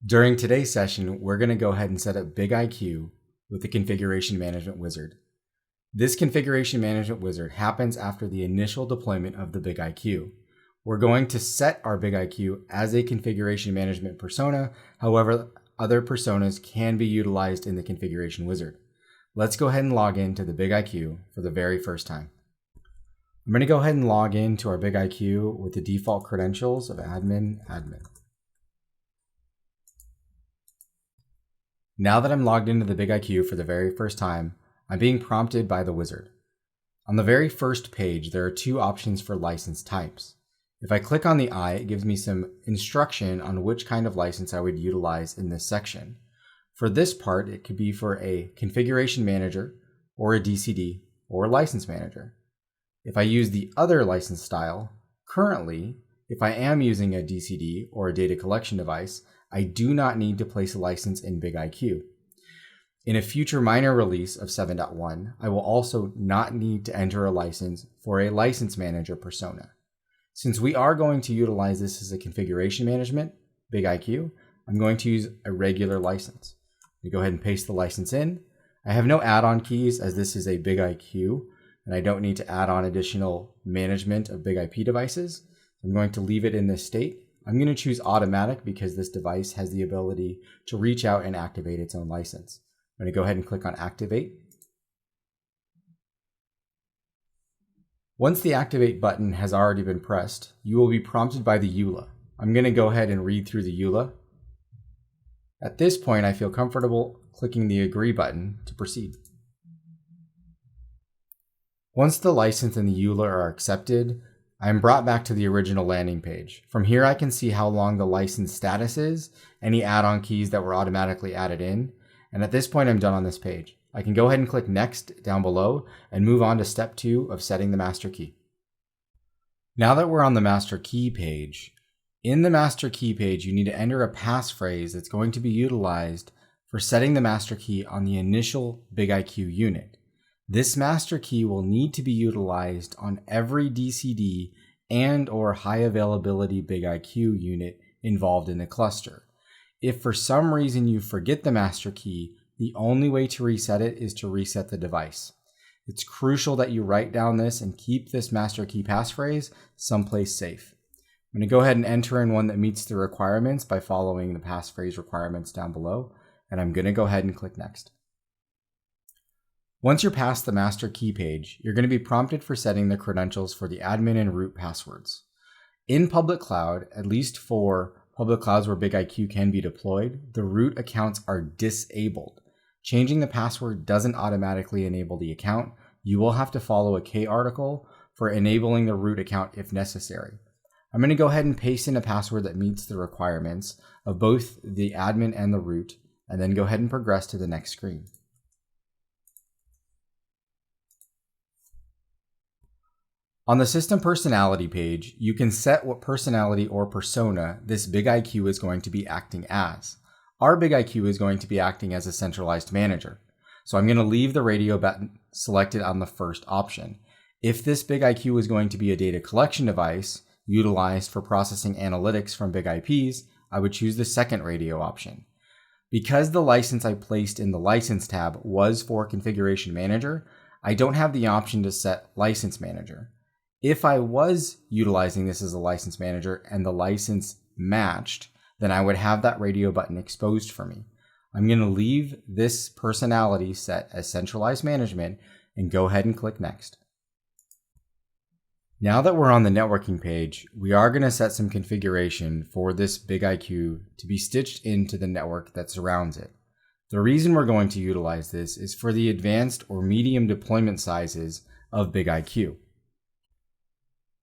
During today's session, we're going to go ahead and set up BigIQ with the Configuration Management Wizard. This Configuration Management Wizard happens after the initial deployment of the BigIQ. We're going to set our BigIQ as a configuration management persona. However, other personas can be utilized in the Configuration Wizard. Let's go ahead and log into the BigIQ for the very first time. I'm going to go ahead and log into our BigIQ with the default credentials of admin. Now that I'm logged into the BigIQ for the very first time, I'm being prompted by the wizard. On the very first page, there are two options for license types. If I click on the eye, it gives me some instruction on which kind of license I would utilize in this section. For this part, it could be for a configuration manager, or a DCD, or a license manager. If I use the other license style, currently, if I am using a DCD or a data collection device, I do not need to place a license in BigIQ. In a future minor release of 7.1, I will also not need to enter a license for a license manager persona. Since we are going to utilize this as a configuration management, BigIQ, I'm going to use a regular license. We go ahead and paste the license in. I have no add-on keys as this is a BigIQ, and I don't need to add on additional management of BigIP devices. I'm going to leave it in this state. I'm going to choose automatic because this device has the ability to reach out and activate its own license. I'm going to go ahead and click on activate. Once the activate button has already been pressed, you will be prompted by the EULA. I'm going to go ahead and read through the EULA. At this point, I feel comfortable clicking the agree button to proceed. Once the license and the EULA are accepted, I am brought back to the original landing page. From here, I can see how long the license status is, any add-on keys that were automatically added in, and at this point, I'm done on this page. I can go ahead and click Next down below and move on to step 2 of setting the master key. Now that we're on the master key page, in the master key page, you need to enter a passphrase that's going to be utilized for setting the master key on the initial BigIQ unit. This master key will need to be utilized on every DCD and or high availability BigIQ unit involved in the cluster. If for some reason you forget the master key, the only way to reset it is to reset the device. It's crucial that you write down this and keep this master key passphrase someplace safe. I'm going to go ahead and enter in one that meets the requirements by following the passphrase requirements down below, and I'm going to go ahead and click Next. Once you're past the master key page, you're going to be prompted for setting the credentials for the admin and root passwords. In public cloud, at least for public clouds where BigIQ can be deployed, the root accounts are disabled. Changing the password doesn't automatically enable the account. You will have to follow a K article for enabling the root account if necessary. I'm going to go ahead and paste in a password that meets the requirements of both the admin and the root, and then go ahead and progress to the next screen. On the system personality page, you can set what personality or persona this BigIQ is going to be acting as. Our BigIQ is going to be acting as a centralized manager. So I'm going to leave the radio button selected on the first option. If this BigIQ is going to be a data collection device utilized for processing analytics from BigIPs, I would choose the second radio option. Because the license I placed in the license tab was for configuration manager, I don't have the option to set license manager. If I was utilizing this as a license manager and the license matched, then I would have that radio button exposed for me. I'm going to leave this personality set as centralized management and go ahead and click Next. Now that we're on the networking page, we are going to set some configuration for this BigIQ to be stitched into the network that surrounds it. The reason we're going to utilize this is for the advanced or medium deployment sizes of BigIQ.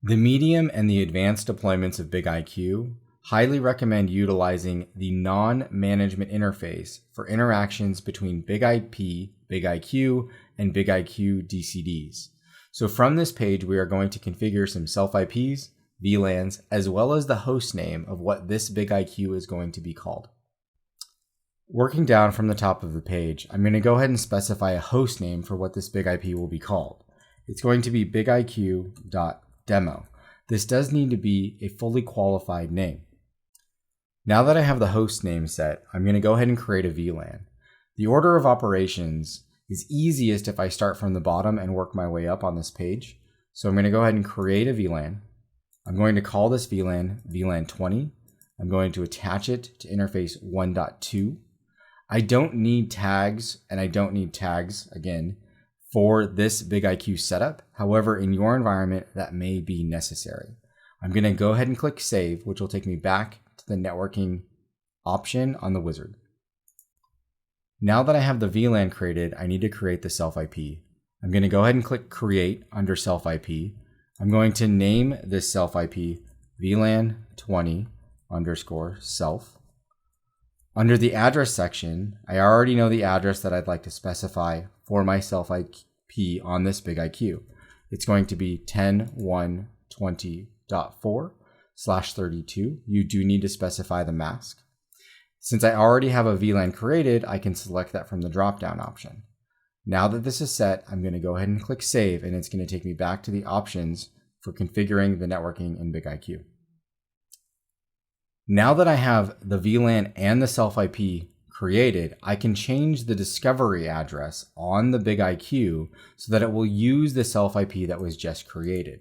The medium and the advanced deployments of BigIQ highly recommend utilizing the non-management interface for interactions between BigIP, BigIQ, and BigIQ DCDs. So from this page, we are going to configure some self-IPs, VLANs, as well as the host name of what this BigIQ is going to be called. Working down from the top of the page, I'm going to go ahead and specify a host name for what this BigIP will be called. It's going to be bigiq.demo. This does need to be a fully qualified name. Now that I have the host name set, I'm going to go ahead and create a VLAN. The order of operations is easiest if I start from the bottom and work my way up on this page. So I'm going to go ahead and create a VLAN. I'm going to call this VLAN VLAN 20. I'm going to attach it to interface 1.2. I don't need tags, and I don't need tags again for this BigIQ setup. However, in your environment, that may be necessary. I'm going to go ahead and click Save, which will take me back to the networking option on the wizard. Now that I have the VLAN created, I need to create the self IP. I'm going to go ahead and click Create under self IP. I'm going to name this self IP VLAN 20 _ self. Under the address section, I already know the address that I'd like to specify for my self IP on this BigIQ. It's going to be 10.120.4/32. You do need to specify the mask. Since I already have a VLAN created, I can select that from the drop-down option. Now that this is set, I'm going to go ahead and click Save, and it's going to take me back to the options for configuring the networking in BigIQ. Now that I have the VLAN and the self IP created, I can change the discovery address on the BigIQ so that it will use the self IP that was just created.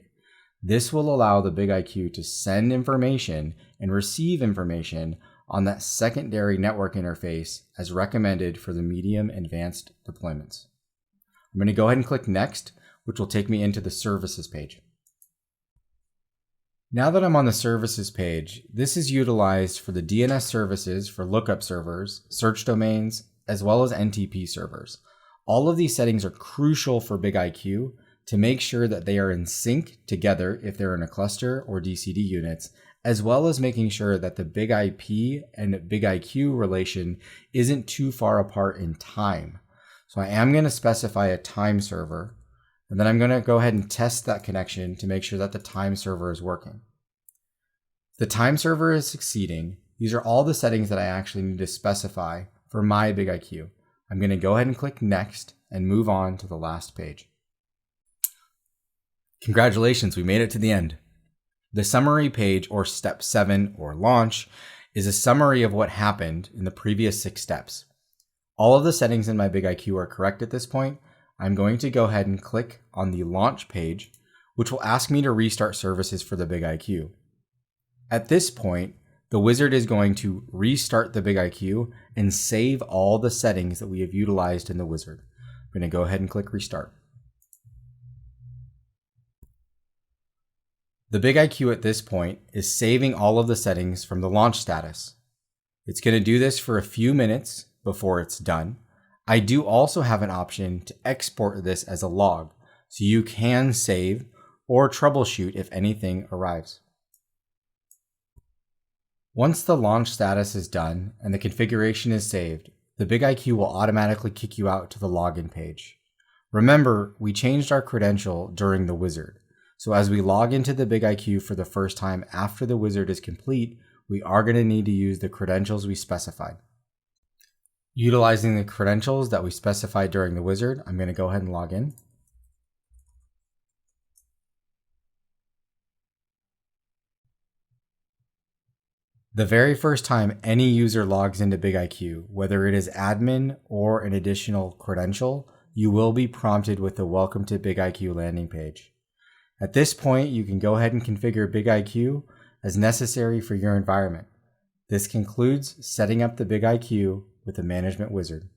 This will allow the BigIQ to send information and receive information on that secondary network interface as recommended for the medium advanced deployments. I'm going to go ahead and click Next, which will take me into the services page. Now that I'm on the services page, this is utilized for the DNS services for lookup servers, search domains, as well as NTP servers. All of these settings are crucial for BigIQ to make sure that they are in sync together if they're in a cluster or DCD units, as well as making sure that the BigIP and BigIQ relation isn't too far apart in time. So I am going to specify a time server, and then I'm going to go ahead and test that connection to make sure that the time server is working. If the time server is succeeding, these are all the settings that I actually need to specify for my BigIQ. I'm going to go ahead and click Next and move on to the last page. Congratulations, we made it to the end. The summary page, or step 7 or launch, is a summary of what happened in the previous 6 steps. All of the settings in my BigIQ are correct at this point. I'm going to go ahead and click on the launch page, which will ask me to restart services for the BigIQ. At this point, the wizard is going to restart the BigIQ and save all the settings that we have utilized in the wizard. I'm going to go ahead and click Restart. The BigIQ at this point is saving all of the settings from the launch status. It's going to do this for a few minutes before it's done. I do also have an option to export this as a log, so you can save or troubleshoot if anything arrives. Once the launch status is done and the configuration is saved, the BigIQ will automatically kick you out to the login page. Remember, we changed our credential during the wizard. So as we log into the BigIQ for the first time after the wizard is complete, we are going to need to use the credentials we specified. Utilizing the credentials that we specified during the wizard, I'm going to go ahead and log in. The very first time any user logs into BigIQ, whether it is admin or an additional credential, you will be prompted with the Welcome to BigIQ landing page. At this point, you can go ahead and configure BigIQ as necessary for your environment. This concludes setting up the BigIQ with the management wizard.